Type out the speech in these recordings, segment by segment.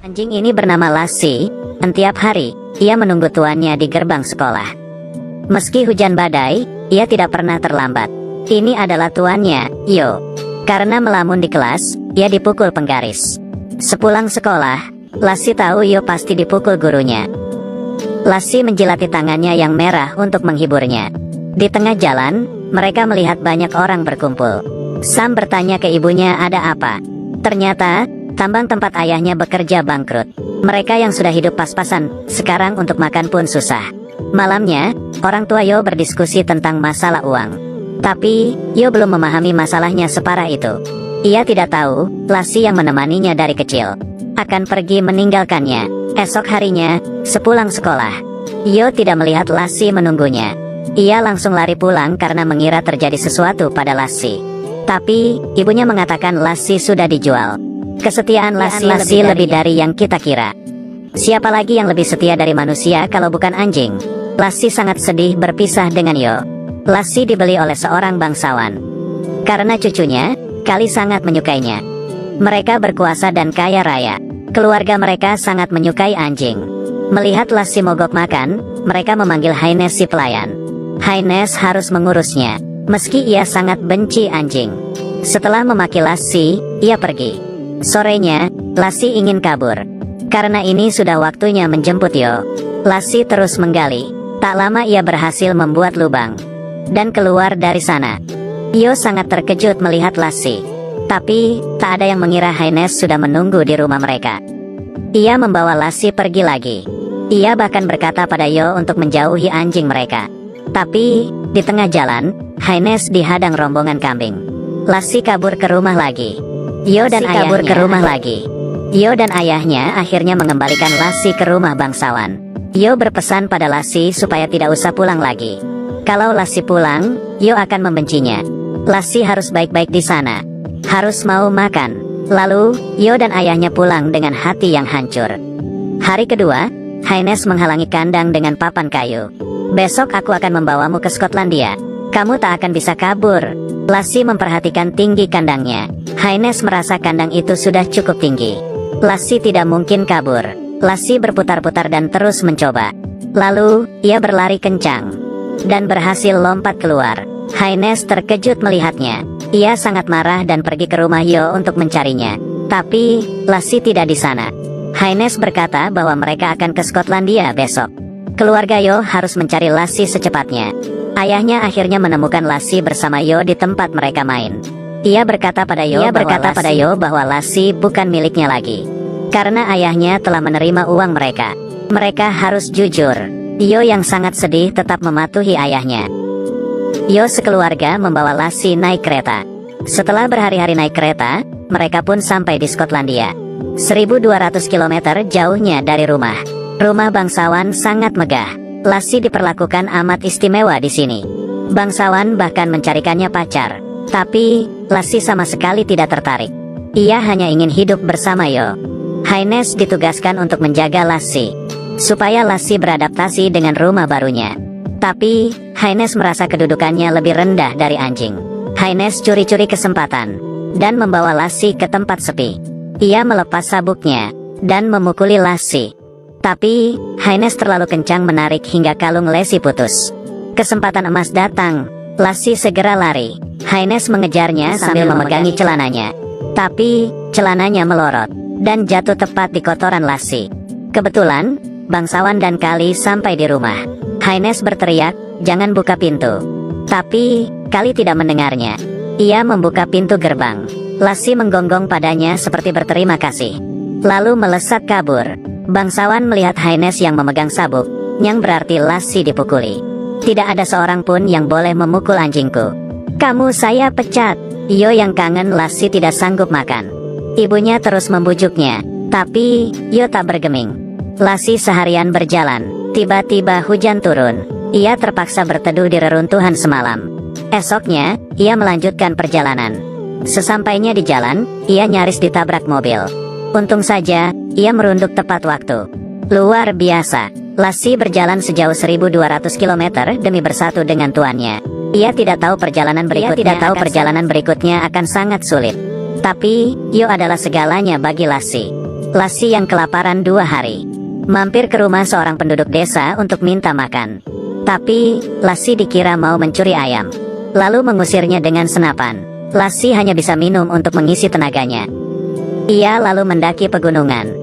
Anjing ini bernama Lassie, dan tiap hari, ia menunggu tuannya di gerbang sekolah. Meski hujan badai, ia tidak pernah terlambat. Ini adalah tuannya, Yo. Karena melamun di kelas, ia dipukul penggaris. Sepulang sekolah, Lassie tahu Yo pasti dipukul gurunya. Lassie menjilati tangannya yang merah untuk menghiburnya. Di tengah jalan, mereka melihat banyak orang berkumpul. Sam bertanya ke ibunya ada apa. Ternyata, tambang tempat ayahnya bekerja bangkrut. Mereka yang sudah hidup pas-pasan, sekarang untuk makan pun susah. Malamnya, orang tua Yo berdiskusi tentang masalah uang. Tapi, Yo belum memahami masalahnya separah itu. Ia tidak tahu, Lassie yang menemaninya dari kecil akan pergi meninggalkannya. Esok harinya, sepulang sekolah, Yo tidak melihat Lassie menunggunya. Ia langsung lari pulang karena mengira terjadi sesuatu pada Lassie. Tapi, ibunya mengatakan Lassie sudah dijual. Kesetiaan Lassie lebih dari yang kita kira. Siapa lagi yang lebih setia dari manusia kalau bukan anjing? Lassie sangat sedih berpisah dengan Yo. Lassie dibeli oleh seorang bangsawan. Karena cucunya, Kali sangat menyukainya. Mereka berkuasa dan kaya raya. Keluarga mereka sangat menyukai anjing. Melihat Lassie mogok makan, mereka memanggil Haines si pelayan. Haines harus mengurusnya, meski ia sangat benci anjing. Setelah memaki Lassie, ia pergi. Sorenya, Lassie ingin kabur. Karena ini sudah waktunya menjemput Yo. Lassie terus menggali. Tak lama ia berhasil membuat lubang dan keluar dari sana. Yo sangat terkejut melihat Lassie. Tapi, tak ada yang mengira Haines sudah menunggu di rumah mereka. Ia membawa Lassie pergi lagi. Ia bahkan berkata pada Yo untuk menjauhi anjing mereka. Tapi, di tengah jalan, Haines dihadang rombongan kambing. Lassie kabur ke rumah lagi. Yo dan ayahnya akhirnya mengembalikan Lassie ke rumah bangsawan. Yo berpesan pada Lassie supaya tidak usah pulang lagi. Kalau Lassie pulang, Yo akan membencinya. Lassie harus baik-baik di sana. Harus mau makan. Lalu, Yo dan ayahnya pulang dengan hati yang hancur. Hari kedua, Haines menghalangi kandang dengan papan kayu. Besok aku akan membawamu ke Skotlandia. Kamu tak akan bisa kabur. Lassie memperhatikan tinggi kandangnya. Haines merasa kandang itu sudah cukup tinggi. Lassie tidak mungkin kabur. Lassie berputar-putar dan terus mencoba. Lalu, ia berlari kencang dan berhasil lompat keluar. Haines terkejut melihatnya. Ia sangat marah dan pergi ke rumah Yo untuk mencarinya. Tapi, Lassie tidak di sana. Haines berkata bahwa mereka akan ke Skotlandia besok. Keluarga Yo harus mencari Lassie secepatnya. Ayahnya akhirnya menemukan Lassie bersama Yo di tempat mereka main. Ia berkata pada Yo bahwa Lassie bukan miliknya lagi. Karena ayahnya telah menerima uang mereka. Mereka harus jujur. Yo yang sangat sedih tetap mematuhi ayahnya. Yo sekeluarga membawa Lassie naik kereta. Setelah berhari-hari naik kereta, mereka pun sampai di Skotlandia. 1.200 km jauhnya dari rumah. Rumah bangsawan sangat megah. Lassie diperlakukan amat istimewa di sini. Bangsawan bahkan mencarikannya pacar. Tapi, Lassie sama sekali tidak tertarik. Ia hanya ingin hidup bersama Yo. Haines ditugaskan untuk menjaga Lassie, supaya Lassie beradaptasi dengan rumah barunya. Tapi, Haines merasa kedudukannya lebih rendah dari anjing. Haines curi-curi kesempatan dan membawa Lassie ke tempat sepi. Ia melepas sabuknya dan memukuli Lassie. Tapi, Haines terlalu kencang menarik hingga kalung Lassie putus. Kesempatan emas datang. Lassie segera lari. Haines mengejarnya sambil memegangi celananya. Tapi, celananya melorot dan jatuh tepat di kotoran Lassie. Kebetulan, bangsawan dan Kali sampai di rumah. Haines berteriak, "Jangan buka pintu." Tapi, Kali tidak mendengarnya. Ia membuka pintu gerbang. Lassie menggonggong padanya seperti berterima kasih. Lalu melesat kabur. Bangsawan melihat Haines yang memegang sabuk, yang berarti Lassie dipukuli. Tidak ada seorang pun yang boleh memukul anjingku. Kamu saya pecat. Yo yang kangen Lassie tidak sanggup makan. Ibunya terus membujuknya, tapi Yo tak bergeming. Lassie seharian berjalan. Tiba-tiba hujan turun. Ia terpaksa berteduh di reruntuhan semalam. Esoknya, ia melanjutkan perjalanan. Sesampainya di jalan, ia nyaris ditabrak mobil. Untung saja, ia merunduk tepat waktu. Luar biasa. Lassie berjalan sejauh 1.200 km demi bersatu dengan tuannya. Ia tidak tahu perjalanan berikutnya akan sangat sulit. Tapi, Yo adalah segalanya bagi Lassie. Lassi yang kelaparan 2 hari mampir ke rumah seorang penduduk desa untuk minta makan. Tapi, Lassi dikira mau mencuri ayam, lalu mengusirnya dengan senapan. Lassi hanya bisa minum untuk mengisi tenaganya. Ia lalu mendaki pegunungan.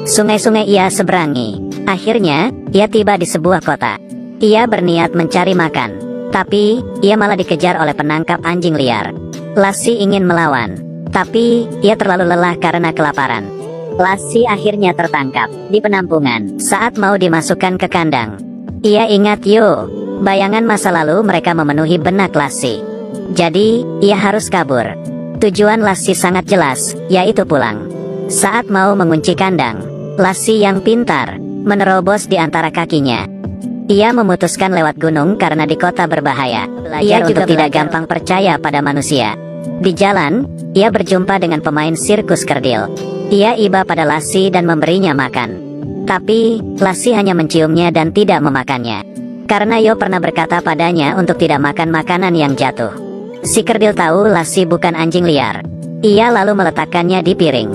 Sungai-sungai ia seberangi. Akhirnya, ia tiba di sebuah kota. Ia berniat mencari makan, tapi ia malah dikejar oleh penangkap anjing liar. Lassi ingin melawan, tapi ia terlalu lelah karena kelaparan. Lassi akhirnya tertangkap di penampungan saat mau dimasukkan ke kandang. Ia ingat bayangan masa lalu mereka memenuhi benak Lassi. Jadi, ia harus kabur. Tujuan Lassi sangat jelas, yaitu pulang. Saat mau mengunci kandang, Lassi yang pintar menerobos di antara kakinya. Ia memutuskan lewat gunung karena di kota berbahaya. Ia juga tidak gampang percaya pada manusia. Di jalan, ia berjumpa dengan pemain sirkus kerdil. Ia iba pada Lassi dan memberinya makan. Tapi, Lassi hanya menciumnya dan tidak memakannya. Karena pernah berkata padanya untuk tidak makan makanan yang jatuh. Si kerdil tahu Lassi bukan anjing liar. Ia lalu meletakkannya di piring.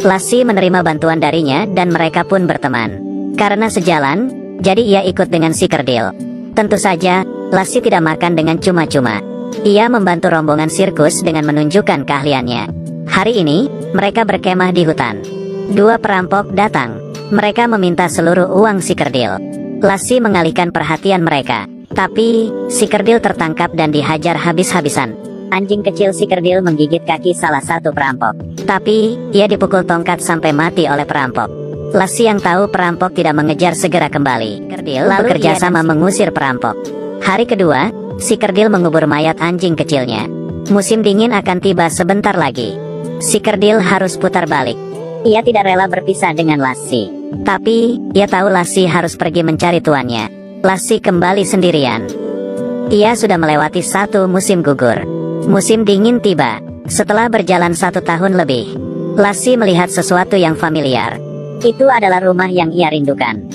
Lassi menerima bantuan darinya dan mereka pun berteman. Karena sejalan, jadi ia ikut dengan si kerdil. Tentu saja, Lassi tidak makan dengan cuma-cuma. Ia membantu rombongan sirkus dengan menunjukkan keahliannya. Hari ini, mereka berkemah di hutan. 2 perampok datang. Mereka meminta seluruh uang si kerdil. Lassi mengalihkan perhatian mereka. Tapi, si kerdil tertangkap dan dihajar habis-habisan. Anjing kecil si kerdil menggigit kaki salah satu perampok. Tapi, ia dipukul tongkat sampai mati oleh perampok. Lassi yang tahu perampok tidak mengejar segera kembali. Kerdil lalu bekerja sama mengusir perampok. Hari kedua, si kerdil mengubur mayat anjing kecilnya. Musim dingin akan tiba sebentar lagi. Si kerdil harus putar balik. Ia tidak rela berpisah dengan Lassi. Tapi, ia tahu Lassi harus pergi mencari tuannya. Lassi kembali sendirian. Ia sudah melewati 1 musim gugur. Musim dingin tiba. Setelah berjalan 1 tahun lebih, Lassi melihat sesuatu yang familiar. Itu adalah rumah yang ia rindukan.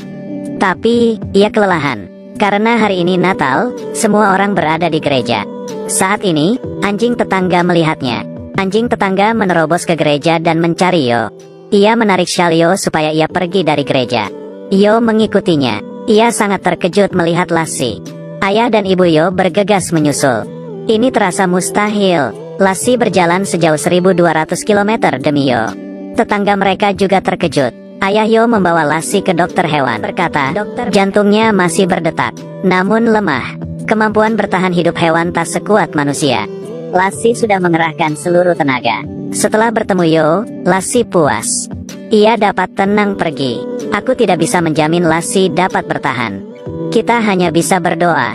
Tapi, ia kelelahan. Karena hari ini Natal, semua orang berada di gereja. Saat ini, anjing tetangga melihatnya. Anjing tetangga menerobos ke gereja dan mencari Yo. Ia menarik syal Yo supaya ia pergi dari gereja. Yo mengikutinya. Ia sangat terkejut melihat Lassi. Ayah dan ibu Yo bergegas menyusul. Ini terasa mustahil. Lassi berjalan sejauh 1.200 km demi Yo. Tetangga mereka juga terkejut. Ayah Yo membawa Lassi ke dokter hewan. Berkata, jantungnya masih berdetak, namun lemah. Kemampuan bertahan hidup hewan tak sekuat manusia. Lassi sudah mengerahkan seluruh tenaga. Setelah bertemu Yo, Lassi puas. Ia dapat tenang pergi. Aku tidak bisa menjamin Lassi dapat bertahan. Kita hanya bisa berdoa.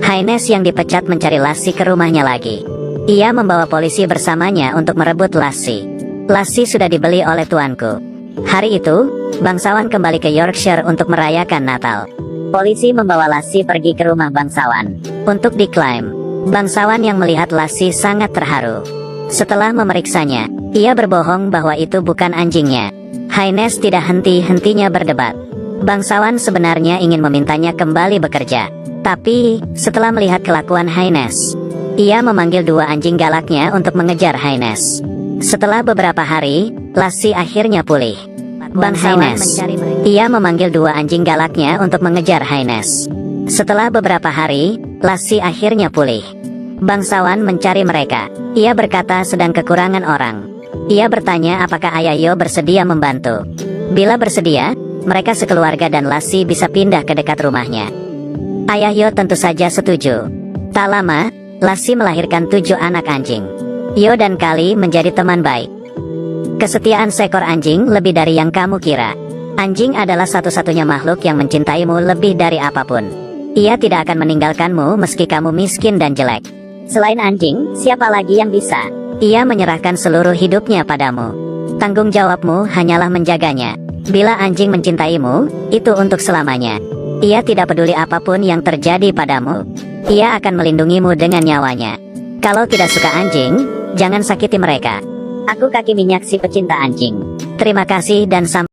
Haines yang dipecat mencari Lassi ke rumahnya lagi. Ia membawa polisi bersamanya untuk merebut Lassi. Lassi sudah dibeli oleh tuanku. Hari itu, bangsawan kembali ke Yorkshire untuk merayakan Natal. Polisi membawa Lassi pergi ke rumah bangsawan untuk diklaim. Bangsawan yang melihat Lassi sangat terharu. Setelah memeriksanya, ia berbohong bahwa itu bukan anjingnya. Haines tidak henti-hentinya berdebat. Bangsawan sebenarnya ingin memintanya kembali bekerja. Tapi, setelah melihat kelakuan Haines, ia memanggil 2 anjing galaknya untuk mengejar Haines. Setelah beberapa hari, Lassi akhirnya pulih. Bang Haines, ia memanggil 2 anjing galaknya untuk mengejar Haines. Setelah beberapa hari, Lassi akhirnya pulih. Bangsawan mencari mereka. Ia berkata sedang kekurangan orang. Ia bertanya apakah ayah Yo bersedia membantu. Bila bersedia, mereka sekeluarga dan Lassi bisa pindah ke dekat rumahnya. Ayah Yo tentu saja setuju. Tak lama, Lassi melahirkan 7 anak anjing. Yo dan Kali menjadi teman baik. Kesetiaan seekor anjing lebih dari yang kamu kira. Anjing adalah satu-satunya makhluk yang mencintaimu lebih dari apapun. Ia tidak akan meninggalkanmu meski kamu miskin dan jelek. Selain anjing, siapa lagi yang bisa? Ia menyerahkan seluruh hidupnya padamu. Tanggung jawabmu hanyalah menjaganya. Bila anjing mencintaimu, itu untuk selamanya. Ia tidak peduli apapun yang terjadi padamu. Ia akan melindungimu dengan nyawanya. Kalau tidak suka anjing, jangan sakiti mereka. Aku Kaki Minyak si pecinta anjing. Terima kasih dan sampai